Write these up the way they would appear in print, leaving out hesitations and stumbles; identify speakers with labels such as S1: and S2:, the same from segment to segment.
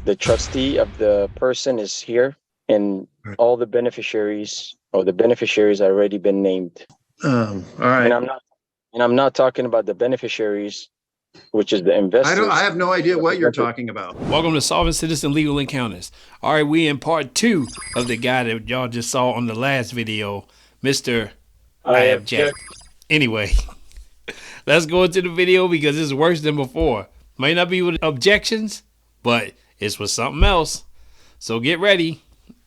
S1: the trustee of the person is here, and all the beneficiaries or the beneficiaries already been named.
S2: All right.
S1: And I'm not talking about the beneficiaries, which is the investors.
S2: I have no idea what you're talking about.
S3: Welcome to Solving Citizen Legal Encounters. All right, we in part 2 of the guy that y'all just saw on the last video, Mr. I Object. Anyway, let's go into the video because it's worse than before. Might not be with objections, but it's with something else. So get ready.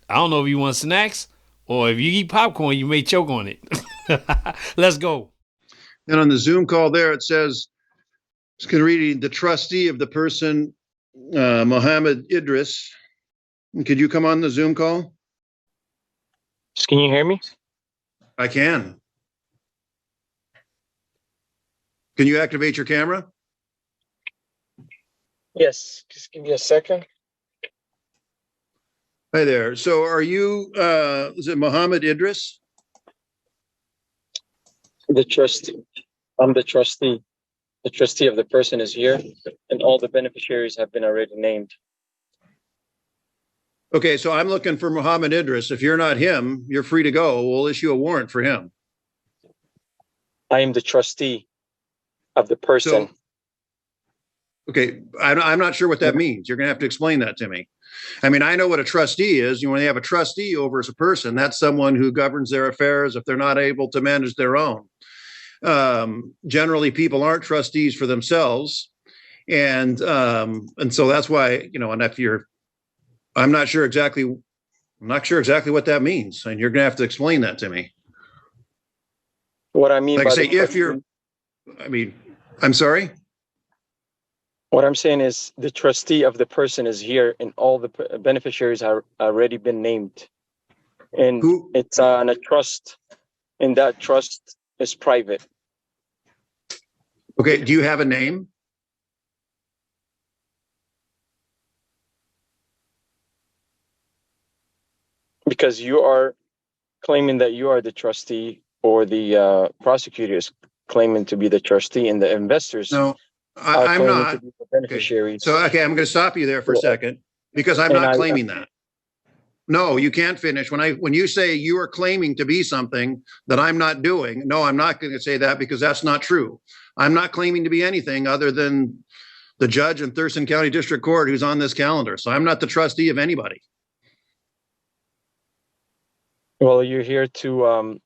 S3: I don't know if you want snacks or if you eat popcorn, you may choke on it. Let's go.
S2: And on the Zoom call there, it says, it's going to read the trustee of the person, Mohammed Idris. Could you come on the Zoom call?
S1: Can you hear me?
S2: I can. Can you activate your camera?
S1: Yes. Just give me a second.
S2: Hi there. So are you, is it Mohammed Idris?
S1: The trustee. I'm the trustee. The trustee of the person is here, and all the beneficiaries have been already named.
S2: Okay, so I'm looking for Mohammed Idris. If you're not him, you're free to go. We'll issue a warrant for him.
S1: I am the trustee of the person.
S2: So, okay, I'm not sure what that means. You're going to have to explain that to me. I mean, I know what a trustee is. When you have a trustee over as a person, that's someone who governs their affairs if they're not able to manage their own. Generally, people aren't trustees for themselves, and so that's why, and if you're, I'm not sure exactly what that means, and you're gonna have to explain that to me.
S1: What I mean,
S2: like I say, if you're, I'm sorry.
S1: What I'm saying is the trustee of the person is here, and all the beneficiaries are already been named, and it's on a trust, and that trust is private.
S2: Okay, do you have a name?
S1: Because you are claiming that you are the trustee, or the prosecutor is claiming to be the trustee, and the investors.
S2: No, I'm not.
S1: To be the beneficiaries.
S2: So, okay, I'm going to stop you there for a second because I'm not claiming that. No, you can't finish. When you say you are claiming to be something that I'm not doing, no, I'm not going to say that because that's not true. I'm not claiming to be anything other than the judge in Thurston County District Court who's on this calendar. So I'm not the trustee of anybody.
S1: Well, you're here to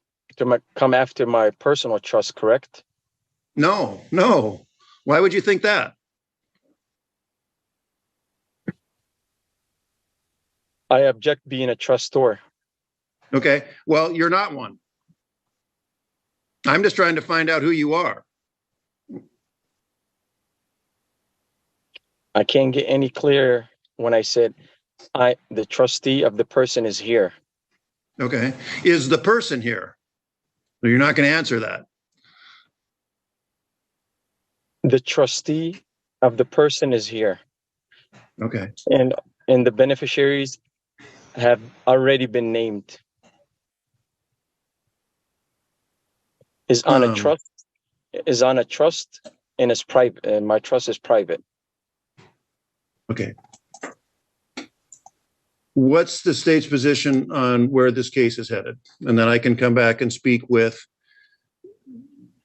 S1: come after my personal trust, correct?
S2: No. Why would you think that?
S1: I object being a trustor.
S2: Okay, well, you're not one. I'm just trying to find out who you are.
S1: I can't get any clearer when I said the trustee of the person is here.
S2: Okay, is the person here? You're not going to answer that.
S1: The trustee of the person is here.
S2: Okay.
S1: And the beneficiaries have already been named. Is on a trust, and it's private, and my trust is private.
S2: Okay. What's the state's position on where this case is headed? And then I can come back and speak with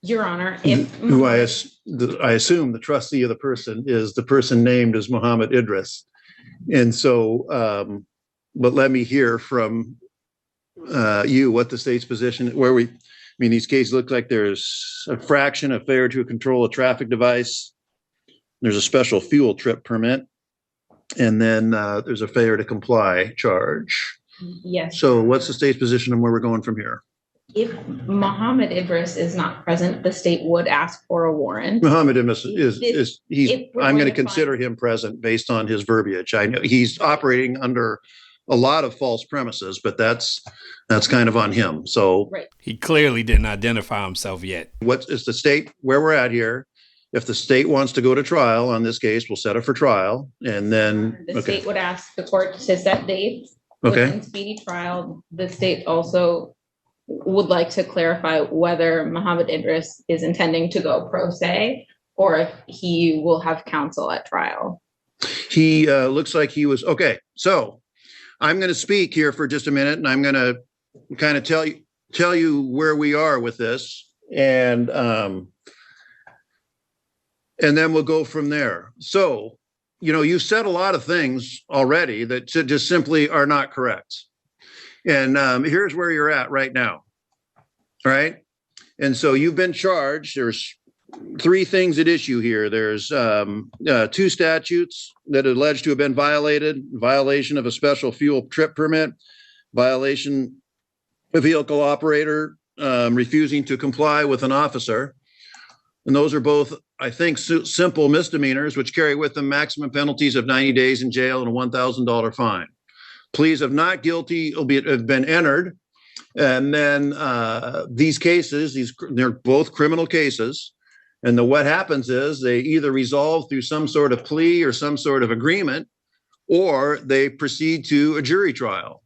S4: Your Honor,
S2: who I assume the trustee of the person is the person named as Mohammed Idris. And so, but let me hear from you what the state's position, these cases look like there's a fraction, a failure to control a traffic device. There's a special fuel trip permit. And then there's a failure to comply charge.
S4: Yes.
S2: So what's the state's position on where we're going from here?
S4: If Mohammed Idris is not present, the state would ask for a warrant.
S2: Mohammed Idris I'm going to consider him present based on his verbiage. I know he's operating under a lot of false premises, but that's kind of on him. So
S4: right.
S3: He clearly didn't identify himself yet.
S2: What is the state where we're at here? If the state wants to go to trial on this case, we'll set it for trial, and then
S4: the state would ask the court to set dates.
S2: Okay.
S4: Speedy trial. The state also would like to clarify whether Mohammed Idris is intending to go pro se or if he will have counsel at trial.
S2: He looks like he was okay. So I'm going to speak here for just a minute, and I'm going to kind of tell you where we are with this, and then we'll go from there. So, you said a lot of things already that just simply are not correct. And here's where you're at right now. All right. And so you've been charged. There's 3 things at issue here. There's 2 statutes that are alleged to have been violated: violation of a special fuel trip permit, violation of vehicle operator refusing to comply with an officer. And those are both, I think, simple misdemeanors, which carry with them maximum penalties of 90 days in jail and a $1,000 fine. Pleas of not guilty have been entered. And then these cases, they're both criminal cases. And what happens is they either resolve through some sort of plea or some sort of agreement, or they proceed to a jury trial.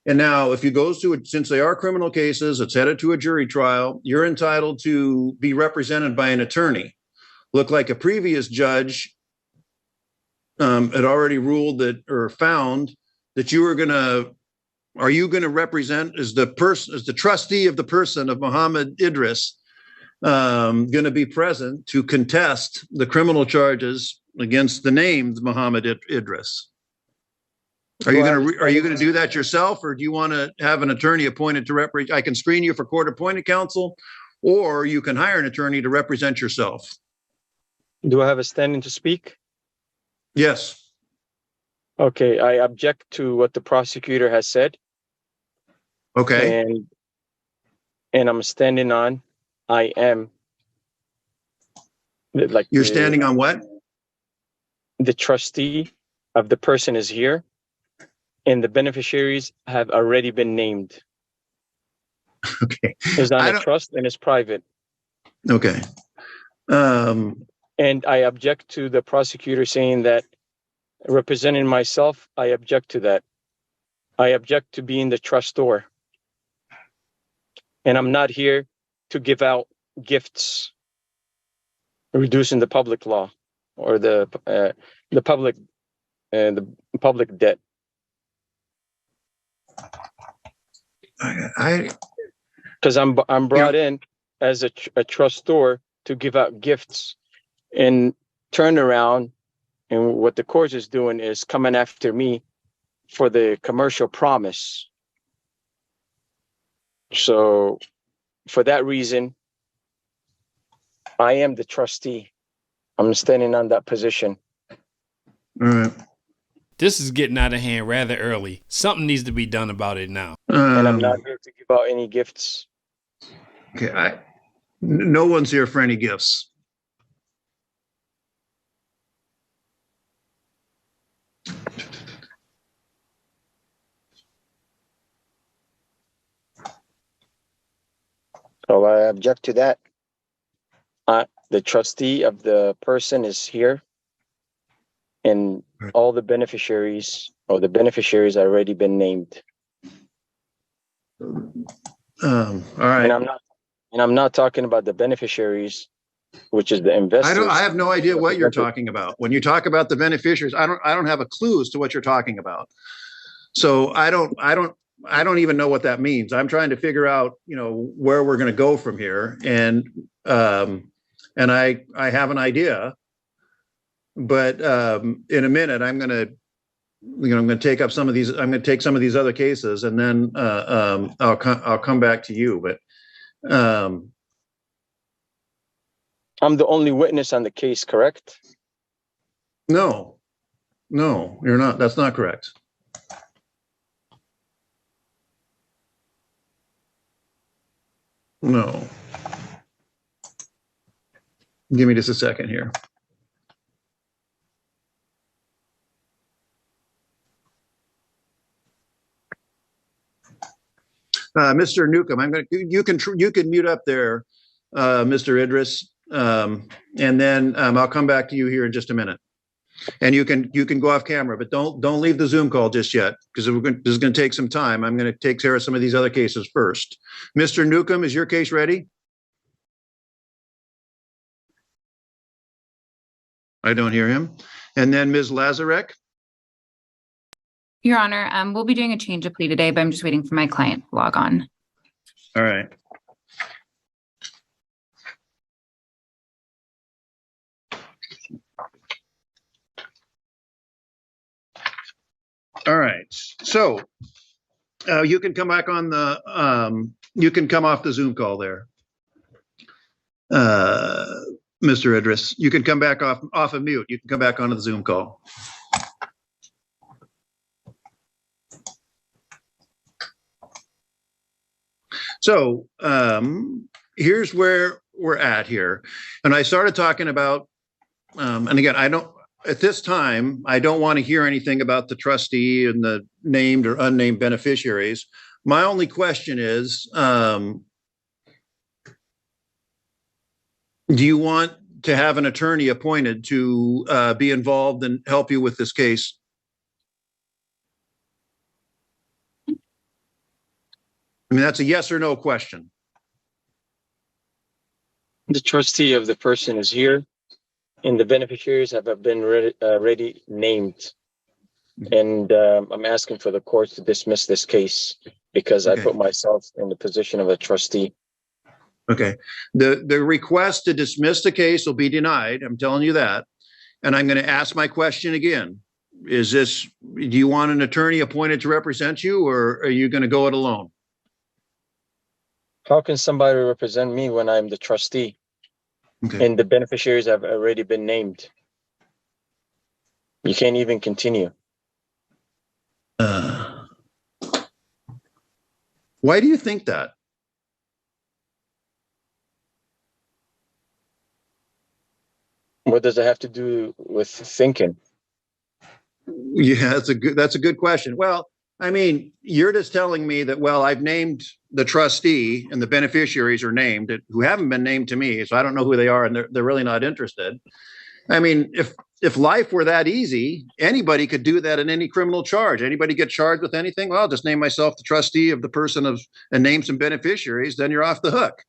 S2: And now, if it goes to since they are criminal cases, it's headed to a jury trial, you're entitled to be represented by an attorney. Look like a previous judge had already ruled that, or found that are you going to represent as the trustee of the person of Muhammad Idris, going to be present to contest the criminal charges against the named Muhammad Idris? Are you going to do that yourself, or do you want to have an attorney appointed to represent? I can screen you for court-appointed counsel, or you can hire an attorney to represent yourself.
S1: Do I have a standing to speak?
S2: Yes.
S1: Okay, I object to what the prosecutor has said.
S2: Okay.
S1: And I'm standing on, I am.
S2: You're standing on what?
S1: The trustee of the person is here, and the beneficiaries have already been named.
S2: Okay.
S1: It's on a trust and it's private.
S2: Okay.
S1: And I object to the prosecutor saying that representing myself, I object to that. I object to being the trustor. And I'm not here to give out gifts, reducing the public law or the public debt. Because I'm brought in as a trustor to give out gifts, and turn around, and what the court is doing is coming after me for the commercial promise. So for that reason, I am the trustee. I'm standing on that position.
S2: All right.
S3: This is getting out of hand rather early. Something needs to be done about it now.
S1: And I'm not here to give out any gifts.
S2: Okay. No one's here for any gifts.
S1: So I object to that. The trustee of the person is here, and all the beneficiaries are already been named.
S2: All right.
S1: And I'm not talking about the beneficiaries, which is the investors.
S2: I have no idea what you're talking about. When you talk about the beneficiaries, I don't have a clue as to what you're talking about. So I don't even know what that means. I'm trying to figure out, where we're going to go from here. And I have an idea, but in a minute, I'm going to take up some of these. I'm going to take some of these other cases, and then I'll come back to you. But
S1: I'm the only witness on the case, correct?
S2: No, you're not. That's not correct. No. Give me just a second here. Mr. Newcomb, you can mute up there, Mr. Idris, and then I'll come back to you here in just a minute. And you can go off camera, but don't leave the Zoom call just yet, because this is going to take some time. I'm going to take care of some of these other cases first. Mr. Newcomb, is your case ready? I don't hear him. And then Ms. Lazarek.
S5: Your Honor, we'll be doing a change of plea today, but I'm just waiting for my client to log on.
S2: All right. All right. So you can come back on the, you can come off the Zoom call there. Mr. Idris, you can come back off of mute. You can come back onto the Zoom call. So here's where we're at here. And I started talking about, and again, at this time, I don't want to hear anything about the trustee and the named or unnamed beneficiaries. My only question is, do you want to have an attorney appointed to be involved and help you with this case? I mean, that's a yes or no question.
S1: The trustee of the person is here, and the beneficiaries have been already named. And I'm asking for the court to dismiss this case because I put myself in the position of a trustee.
S2: Okay. The request to dismiss the case will be denied. I'm telling you that. And I'm going to ask my question again. Do you want an attorney appointed to represent you, or are you going to go it alone?
S1: How can somebody represent me when I'm the trustee?
S2: Okay.
S1: And the beneficiaries have already been named? You can't even continue.
S2: Why do you think that?
S1: What does it have to do with thinking?
S2: Yeah, that's a good question. Well, I mean, you're just telling me that, well, I've named the trustee and the beneficiaries are named who haven't been named to me, so I don't know who they are, and they're really not interested. I mean, if life were that easy, anybody could do that in any criminal charge. Anybody get charged with anything? Well, I'll just name myself the trustee of the person and name some beneficiaries, then you're off the hook.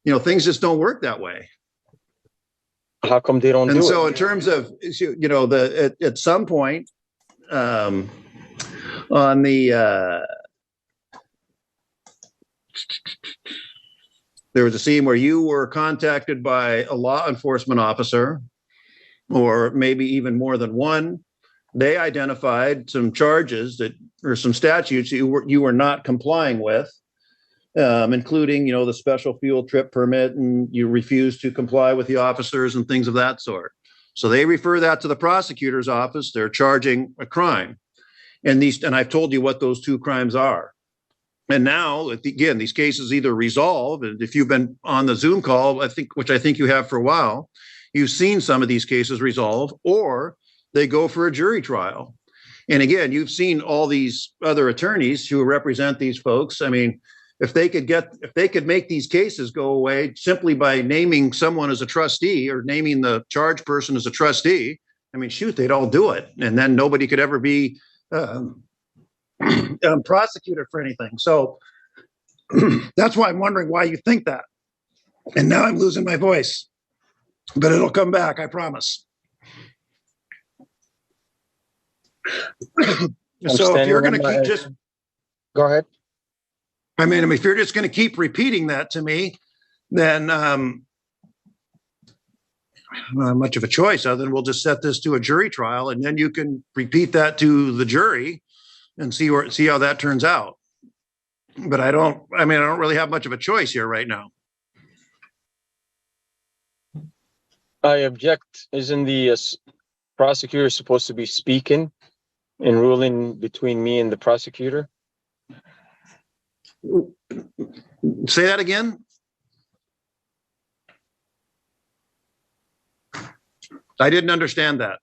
S2: You know, things just don't work that way.
S1: How come they don't do it?
S2: And so in terms of, you know, at some point on the, there was a scene where you were contacted by a law enforcement officer, or maybe even more than one. They identified some charges or some statutes you were not complying with, including, you know, the special field trip permit, and you refused to comply with the officers and things of that sort. So they refer that to the prosecutor's office. They're charging a crime. And I've told you what those two crimes are. And now, again, these cases either resolve, and if you've been on the Zoom call, which I think you have for a while, you've seen some of these cases resolve, or they go for a jury trial. And again, you've seen all these other attorneys who represent these folks. I mean, if they could make these cases go away simply by naming someone as a trustee or naming the charged person as a trustee, I mean, shoot, they'd all do it. And then nobody could ever be prosecuted for anything. So that's why I'm wondering why you think that. And now I'm losing my voice, but it'll come back, I promise. So if you're going to keep just...
S1: Go ahead.
S2: I mean, if you're just going to keep repeating that to me, then I don't have much of a choice other than we'll just set this to a jury trial, and then you can repeat that to the jury and see how that turns out. But I don't really have much of a choice here right now.
S1: I object. Isn't the prosecutor supposed to be speaking and ruling between me and the prosecutor?
S2: Say that again. I didn't understand that.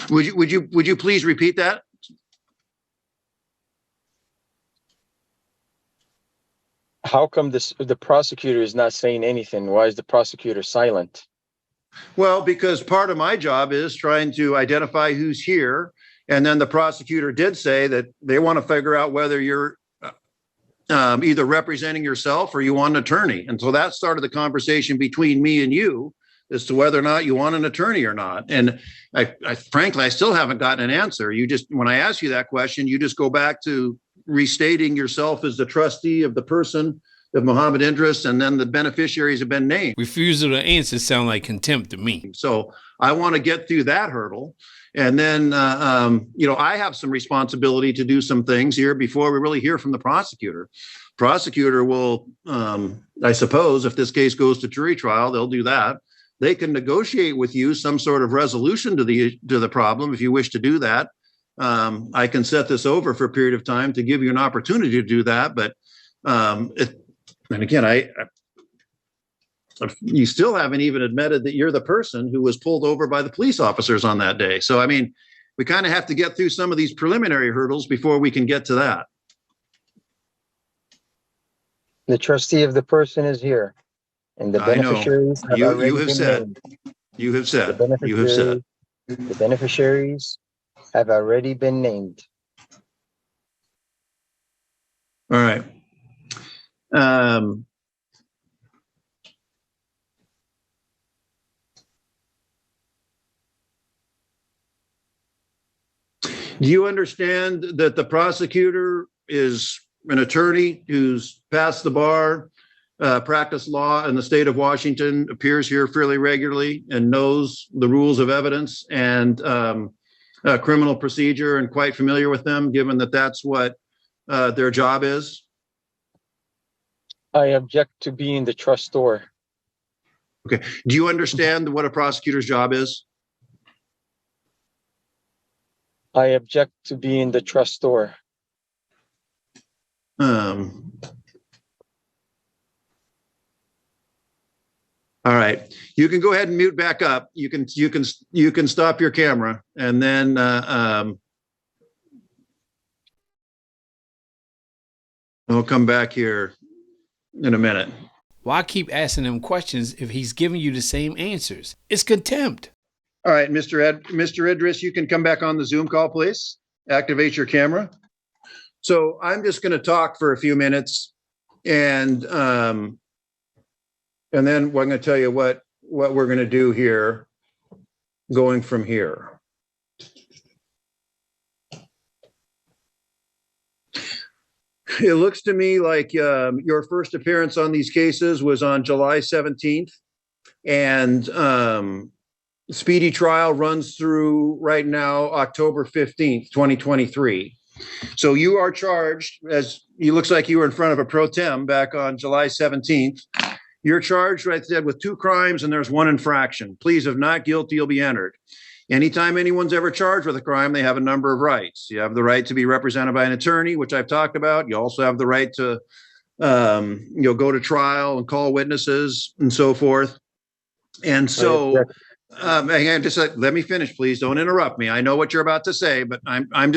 S2: Would you please repeat that?
S1: How come the prosecutor is not saying anything? Why is the prosecutor silent?
S2: Well, because part of my job is trying to identify who's here And then the prosecutor did say that they want to figure out whether you're either representing yourself or you want an attorney. And so that started the conversation between me and you as to whether or not you want an attorney or not. And I frankly, I still haven't gotten an answer. You just, when I ask you that question, you just go back to restating yourself as the trustee of the person of Muhammad Idris, and then the beneficiaries have been named.
S3: Refusal to answer sound like contempt to me.
S2: So I want to get through that hurdle. And then, I have some responsibility to do some things here before we really hear from the prosecutor. Prosecutor will, I suppose, if this case goes to jury trial, they'll do that. They can negotiate with you some sort of resolution to the problem if you wish to do that. I can set this over for a period of time to give you an opportunity to do that. But and again, you still haven't even admitted that you're the person who was pulled over by the police officers on that day. So, I mean, we kind of have to get through some of these preliminary hurdles before we can get to that.
S1: The trustee of the person is here, and the beneficiaries have already been named.
S2: You have said.
S1: The beneficiaries have already been named.
S2: All right. Do you understand that the prosecutor is an attorney who's passed the bar, practiced law in the state of Washington, appears here fairly regularly, and knows the rules of evidence and criminal procedure, and quite familiar with them, given that that's what their job is?
S1: I object to being the trustor.
S2: Okay. Do you understand what a prosecutor's job is?
S1: I object to being the trustor.
S2: All right. You can go ahead and mute back up. You can stop your camera, and then we'll come back here in a minute.
S3: Why keep asking him questions if he's giving you the same answers? It's contempt.
S2: All right, Mr. Idris, you can come back on the Zoom call, please. Activate your camera. So I'm just going to talk for a few minutes, and then I'm going to tell you what we're going to do here, going from here. It looks to me like your first appearance on these cases was on July 17th, and speedy trial runs through right now, October 15th, 2023. So you are charged, as it looks like you were in front of a pro tem back on July 17th. You're charged, right there, with 2 crimes, and there's 1 infraction. Pleas of not guilty will be entered. Anytime anyone's ever charged with a crime, they have a number of rights. You have the right to be represented by an attorney, which I've talked about. You also have the right to go to trial and call witnesses and so forth. And so just let me finish, please. Don't interrupt me. I know what you're about to say, but I'm going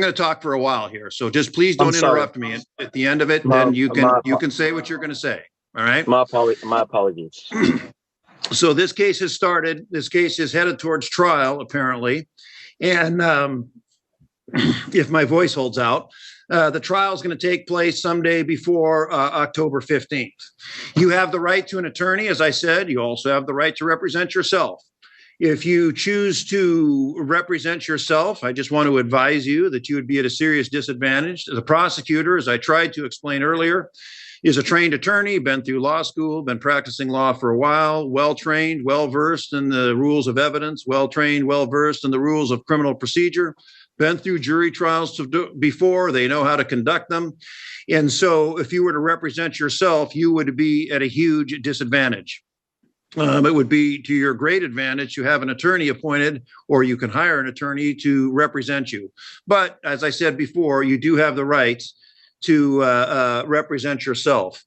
S2: to talk for a while here. So just please don't interrupt me. At the end of it, then you can say what you're going to say. All right. My
S1: apologies.
S2: So this case has started. This case is headed towards trial, apparently. And if my voice holds out, the trial is going to take place someday before October 15th. You have the right to an attorney, as I said. You also have the right to represent yourself. If you choose to represent yourself, I just want to advise you that you would be at a serious disadvantage. The prosecutor, as I tried to explain earlier, is a trained attorney, been through law school, been practicing law for a while, well-trained, well-versed in the rules of evidence, well-trained, well-versed in the rules of criminal procedure, been through jury trials before. They know how to conduct them. And so if you were to represent yourself, you would be at a huge disadvantage. It would be to your great advantage to have an attorney appointed, or you can hire an attorney to represent you. But as I said before, you do have the right to represent yourself.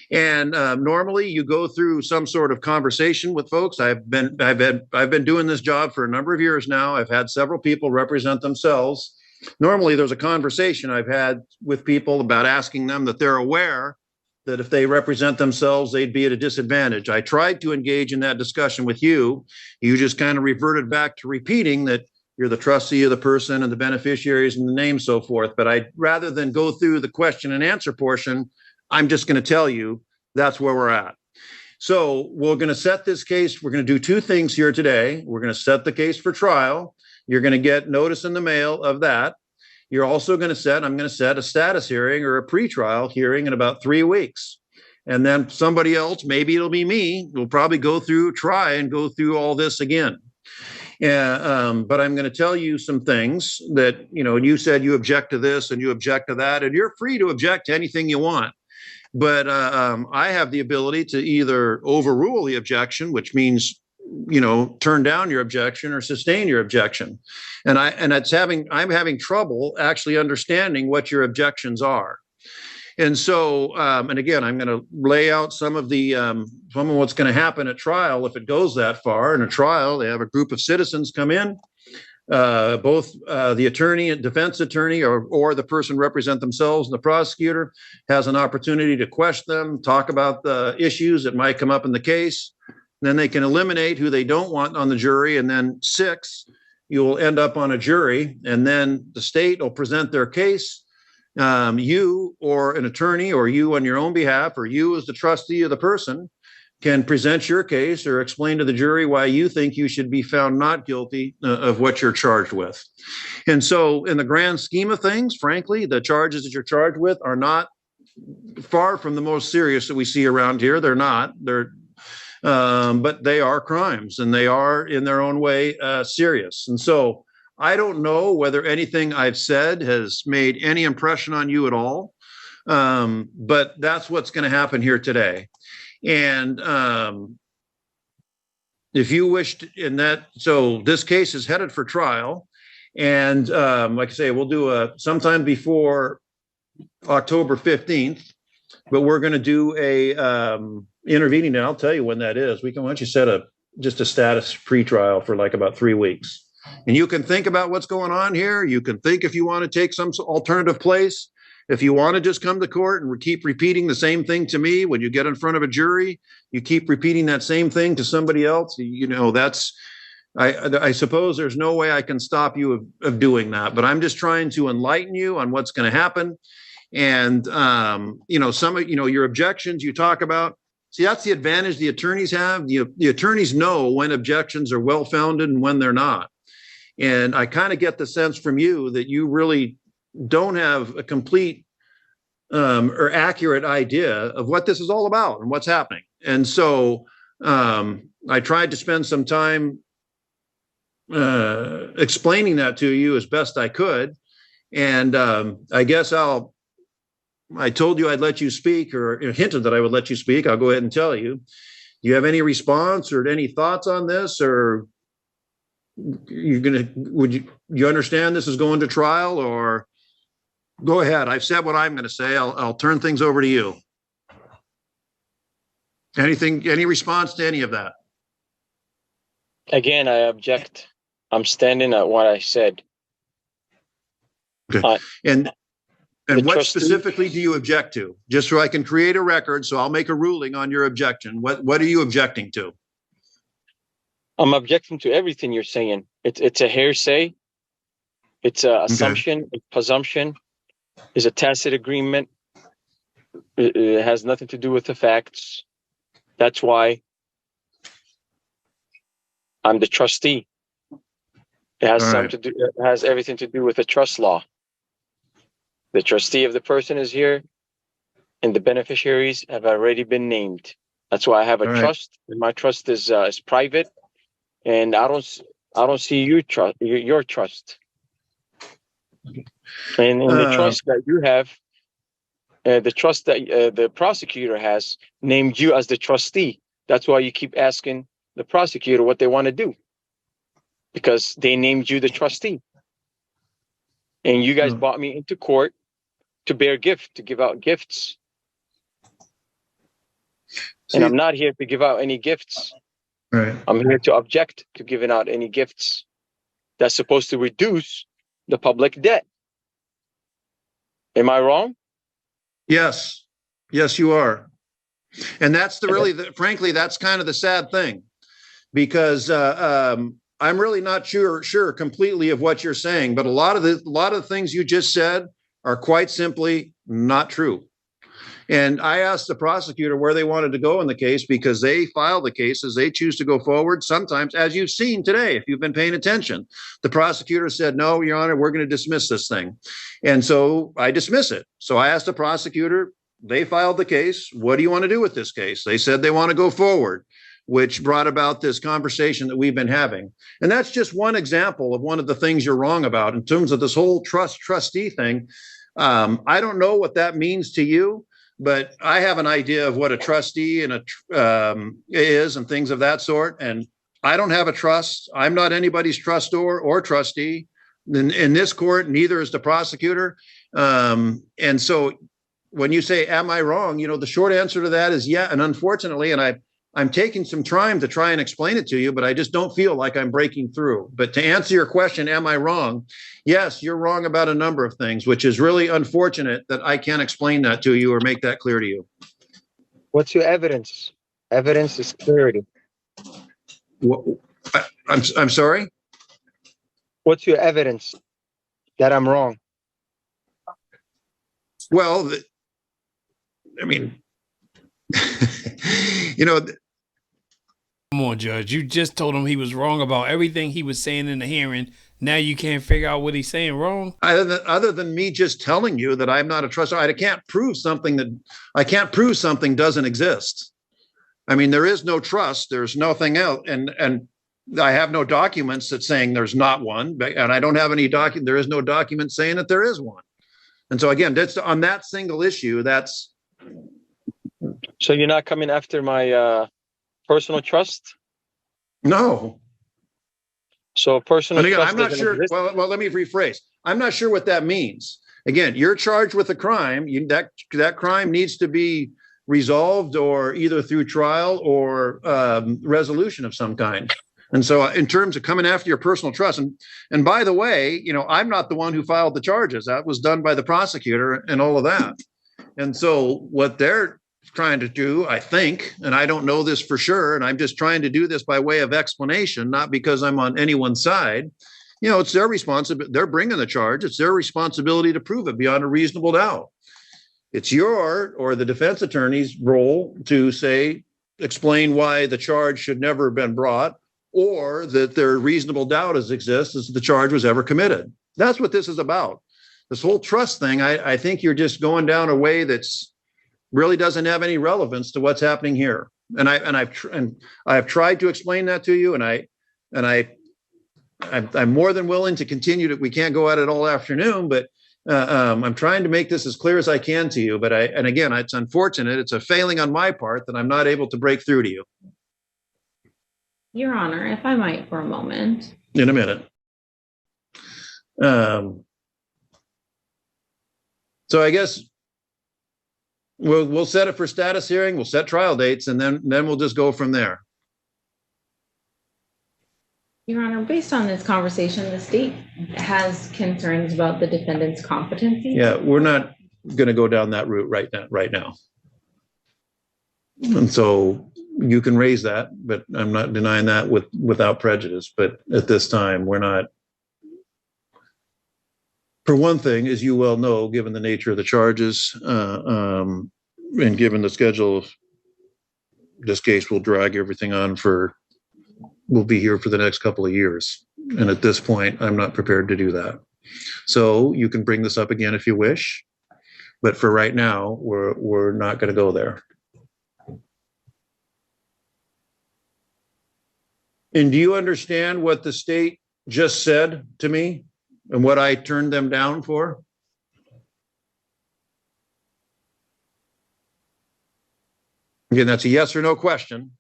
S2: And normally you go through some sort of conversation with folks. I've been doing this job for a number of years now. I've had several people represent themselves. Normally there's a conversation I've had with people about asking them that they're aware that if they represent themselves, they'd be at a disadvantage. I tried to engage in that discussion with you. You just kind of reverted back to repeating that You're the trustee of the person and the beneficiaries and the name, so forth. But rather than go through the question and answer portion, I'm just going to tell you that's where we're at. So we're going to set this case. We're going to do two things here today. We're going to set the case for trial. You're going to get notice in the mail of that. You're also going to I'm going to set a status hearing or a pretrial hearing in about 3 weeks. And then somebody else, maybe it'll be me, will probably try and go through all this again. But I'm going to tell you some things that, you said you object to this and you object to that, and you're free to object to anything you want. But I have the ability to either overrule the objection, which means, turn down your objection or sustain your objection. And I'm having trouble actually understanding what your objections are. And so, and again, I'm going to lay out some of what's going to happen at trial if it goes that far. In a trial, they have a group of citizens come in, both the attorney and defense attorney or the person represent themselves, and the prosecutor has an opportunity to question them, talk about the issues that might come up in the case. Then they can eliminate who they don't want on the jury. And then 6, you will end up on a jury, and then the state will present their case. You or an attorney, or you on your own behalf, or you as the trustee of the person, can present your case or explain to the jury why you think you should be found not guilty of what you're charged with. And so in the grand scheme of things, frankly, the charges that you're charged with are not far from the most serious that we see around here. They're not. But they are crimes, and they are in their own way serious. And so I don't know whether anything I've said has made any impression on you at all, but that's what's going to happen here today. And if you wished so this case is headed for trial, and like I say, we'll do sometime before October 15th, but we're going to do a intervening, and I'll tell you when that is. Why don't you set just a status pretrial for like about 3 weeks. And you can think about what's going on here. You can think if you want to take some alternative place. If you want to just come to court and keep repeating the same thing to me when you get in front of a jury, you keep repeating that same thing to somebody else. I suppose there's no way I can stop you of doing that. But I'm just trying to enlighten you on what's going to happen. And some of your objections you talk about. See, that's the advantage the attorneys have. The attorneys know when objections are well-founded and when they're not. And I kind of get the sense from you that you really don't have a complete or accurate idea of what this is all about and what's happening. And so I tried to spend some time explaining that to you as best I could. And I guess I told you I'd let you speak, or hinted that I would let you speak. I'll go ahead and tell you. Do you have any response or any thoughts on this, or would you understand this is going to trial? Or go ahead. I've said what I'm going to say. I'll turn things over to you. Any response to any of that?
S1: Again, I object. I'm standing at what I said.
S2: Okay. And what specifically do you object to? Just so I can create a record, so I'll make a ruling on your objection. What are you objecting to?
S1: I'm objecting to everything you're saying. It's a hearsay. It's an assumption, a presumption. It's a tacit agreement. It has nothing to do with the facts. That's why I'm the trustee. It has everything to do with the trust law. The trustee of the person is here, and the beneficiaries have already been named. That's why I have a trust, and my trust is private, and I don't see your trust. And in the trust that you have, the trust that the prosecutor has named you as the trustee. That's why you keep asking the prosecutor what they want to do, because they named you the trustee. And you guys brought me into court to bear gift, to give out gifts. And I'm not here to give out any gifts.
S2: Right.
S1: I'm here to object to giving out any gifts that's supposed to reduce the public debt. Am I wrong?
S2: Yes. Yes, you are. And that's frankly, that's kind of the sad thing, because I I'm really not sure completely of what you're saying, but a lot of the things you just said are quite simply not true. And I asked the prosecutor where they wanted to go in the case because they file the cases, they choose to go forward. Sometimes, as you've seen today, if you've been paying attention, the prosecutor said, no, Your Honor, we're going to dismiss this thing. And so I dismiss it. So I asked the prosecutor, they filed the case. What do you want to do with this case? They said they want to go forward, which brought about this conversation that we've been having. And that's just one example of one of the things you're wrong about in terms of this whole trustee thing. I don't know what that means to you, but I have an idea of what a trustee and is and things of that sort. And I don't have a trust. I'm not anybody's trustor or trustee. In this court, neither is the prosecutor. And so when you say, am I wrong? The short answer to that is yeah. And unfortunately, and I'm taking some time to try and explain it to you, but I just don't feel like I'm breaking through. But to answer your question, am I wrong? Yes, you're wrong about a number of things, which is really unfortunate that I can't explain that to you or make that clear to you.
S1: What's your evidence? Evidence is clarity.
S2: I'm sorry?
S1: What's your evidence that I'm wrong?
S2: Well, I mean,
S3: Come on, Judge. You just told him he was wrong about everything he was saying in the hearing. Now you can't figure out what he's saying wrong.
S2: Other than me just telling you that I'm not a trustee, I can't prove something doesn't exist. I mean, there is no trust. There's nothing else, and I have no documents that saying there's not one, and I don't have any document. There is no document saying that there is one. And so again, that's on that single issue. That's
S1: so you're not coming after my personal trust?
S2: No.
S1: So personal
S2: again,
S1: trust.
S2: I'm not sure. Well, let me rephrase. I'm not sure what that means. Again, you're charged with a crime. That crime needs to be resolved or either through trial or resolution of some kind. And so in terms of coming after your personal trust, and by the way, I'm not the one who filed the charges. That was done by the prosecutor and all of that. And so what they're trying to do, I think, and I don't know this for sure, and I'm just trying to do this by way of explanation, not because I'm on anyone's side. It's their responsibility. They're bringing the charge. It's their responsibility to prove it beyond a reasonable doubt. It's your or the defense attorney's role to explain why the charge should never have been brought, or that there reasonable doubt exists as the charge was ever committed. That's what this is about. This whole trust thing, I think you're just going down a way that's really doesn't have any relevance to what's happening here. And I've tried to explain that to you, and I'm more than willing to continue to. We can't go at it all afternoon, but I'm trying to make this as clear as I can to you. But again, it's unfortunate. It's a failing on my part that I'm not able to break through to you.
S4: Your Honor, if I might for a moment.
S2: In a minute. So I guess we'll set it for status hearing. We'll set trial dates, and then we'll just go from there.
S4: Your Honor, based on this conversation, the state has concerns about the defendant's competency.
S2: Yeah, we're not going to go down that route right now. And so you can raise that, but I'm not denying that without prejudice. But at this time, we're not. For one thing, as you well know, given the nature of the charges and given the schedule of this case, will drag everything on we'll be here for the next couple of years. And at this point, I'm not prepared to do that. So you can bring this up again if you wish. But for right now, we're not going to go there. And do you understand what the state just said to me and what I turned them down for? Again, that's a yes or no question.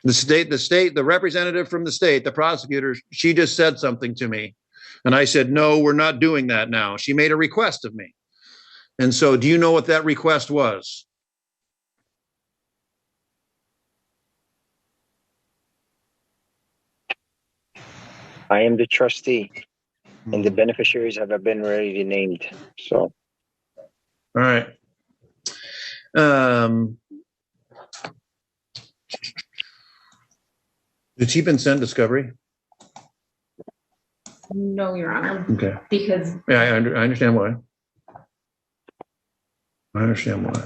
S2: The representative from the state, the prosecutor, she just said something to me. And I said, no, we're not doing that now. She made a request of me. And so do you know what that request was?
S1: I am the trustee, and the beneficiaries have been already named. So,
S2: all right. Did she been sent discovery?
S4: No, Your Honor,
S2: Okay.
S4: because
S2: Yeah, I understand why. I understand why.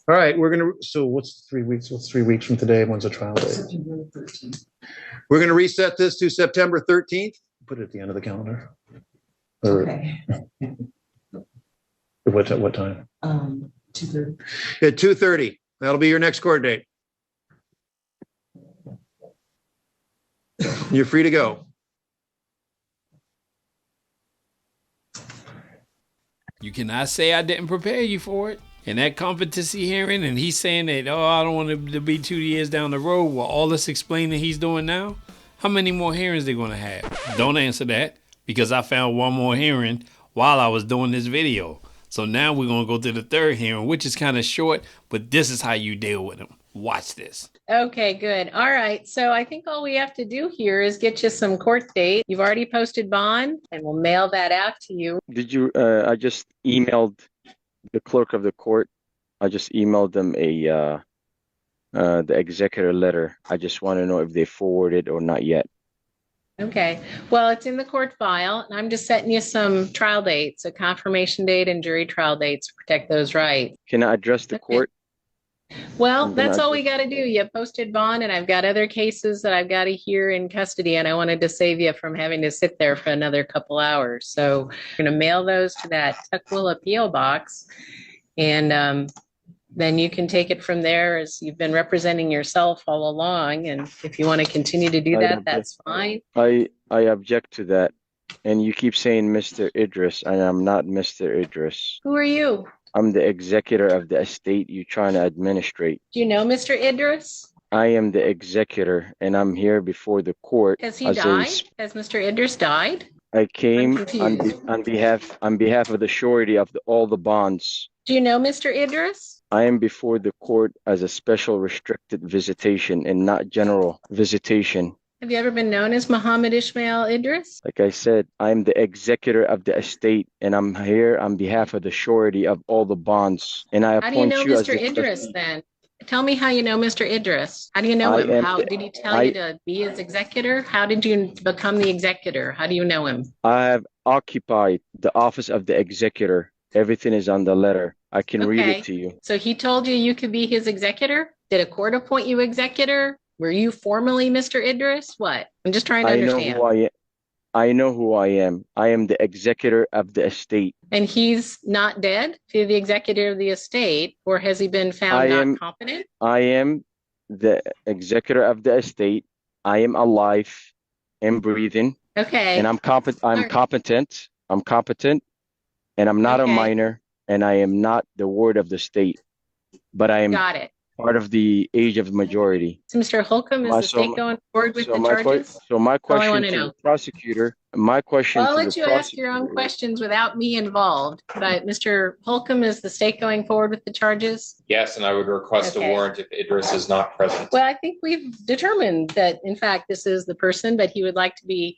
S2: All right, so what's 3 weeks? What's 3 weeks from today? When's the trial date?
S4: September 13th.
S2: We're going to reset this to September 13th. Put it at the end of the calendar.
S4: Okay.
S2: What time?
S4: 2:30.
S2: At 2:30. That'll be your next court date. You're free to go.
S3: You cannot say I didn't prepare you for it. In that competency hearing, and he's saying that, oh, I don't want it to be 2 years down the road. Well, all this explaining he's doing now, how many more hearings they going to have? Don't answer that, because I found one more hearing while I was doing this video. So now we're going to go to the third hearing, which is kind of short, but this is how you deal with them. Watch this.
S6: Okay, good. All right. So I think all we have to do here is get you some court date. You've already posted bond, and we'll mail that out to you.
S1: Did you? I just emailed the clerk of the court. I just emailed them the executor letter. I just want to know if they forwarded or not yet.
S6: Okay. Well, it's in the court file, and I'm just setting you some trial dates, a confirmation date and jury trial dates to protect those rights.
S1: Can I address the court?
S6: Well, that's all we got to do. You posted bond, and I've got other cases that I've got to hear in custody, and I wanted to save you from having to sit there for another couple hours. So I'm going to mail those to that Tukwila appeal box, and then you can take it from there, as you've been representing yourself all along. And if you want to continue to do that, that's fine.
S1: I object to that. And you keep saying Mr. Idris, and I'm not Mr. Idris.
S6: Who are you?
S1: I'm the executor of the estate you're trying to administrate.
S6: Do you know Mr. Idris?
S1: I am the executor, and I'm here before the court.
S6: Has he died? Has Mr. Idris died?
S1: I came on behalf of the surety of all the bonds.
S6: Do you know Mr. Idris?
S1: I am before the court as a special restricted visitation and not general visitation.
S6: Have you ever been known as Muhammad Ismail Idris?
S1: Like I said, I'm the executor of the estate, and I'm here on behalf of the surety of all the bonds. And I appoint you.
S6: How do you know Mr. Idris then? Tell me how you know Mr. Idris. How do you know him? How did he tell you to be his executor? How did you become the executor? How do you know him?
S1: I have occupied the office of the executor. Everything is on the letter. I can read it to you.
S6: So he told you could be his executor? Did a court appoint you executor? Were you formally Mr. Idris? What? I'm just trying to understand.
S1: I know who I am. I am the executor of the estate.
S6: And he's not dead? If you're the executor of the estate, or has he been found not competent?
S1: I am the executor of the estate. I am alive and breathing.
S6: Okay.
S1: And I'm competent. I'm competent, and I'm not a minor, and I am not the ward of the state, but I am part of the age of majority.
S6: So Mr. Holcomb, is the state going forward with the charges?
S1: So my question to the prosecutor,
S6: I'll let you ask your own questions without me involved, but Mr. Holcomb, is the state going forward with the charges?
S7: Yes, and I would request a warrant if Idris is not present.
S6: Well, I think we've determined that, in fact, this is the person, but he would like to be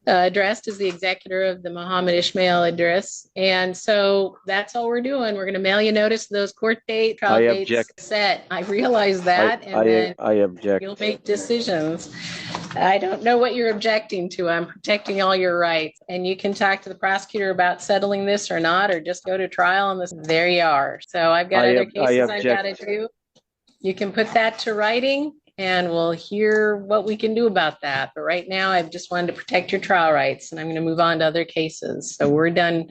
S6: addressed as the executor of the Muhammad Ismail Idris. And so that's all we're doing. We're going to mail you notice of those court date, trial dates set. I realize that.
S1: I object.
S6: You'll make decisions. I don't know what you're objecting to. I'm protecting all your rights. And you can talk to the prosecutor about settling this or not, or just go to trial on this. There you are. So I've got other cases I've got to do. You can put that to writing, and we'll hear what we can do about that. But right now, I just wanted to protect your trial rights, and I'm going to move on to other cases. So we're done.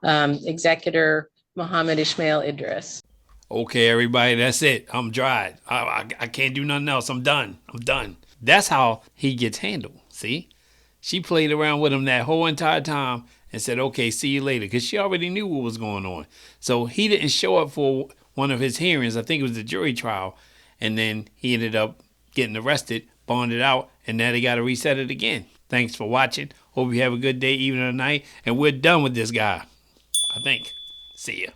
S6: Executor Muhammad Ismail Idris.
S3: Okay, everybody, that's it. I'm dried. I can't do nothing else. I'm done. That's how he gets handled. See? She played around with him that whole entire time and said, okay, see you later, because she already knew what was going on. So he didn't show up for one of his hearings. I think it was the jury trial. And then he ended up getting arrested, bonded out, and now they got to reset it again. Thanks for watching. Hope you have a good day, evening, or night. And we're done with this guy, I think. See ya.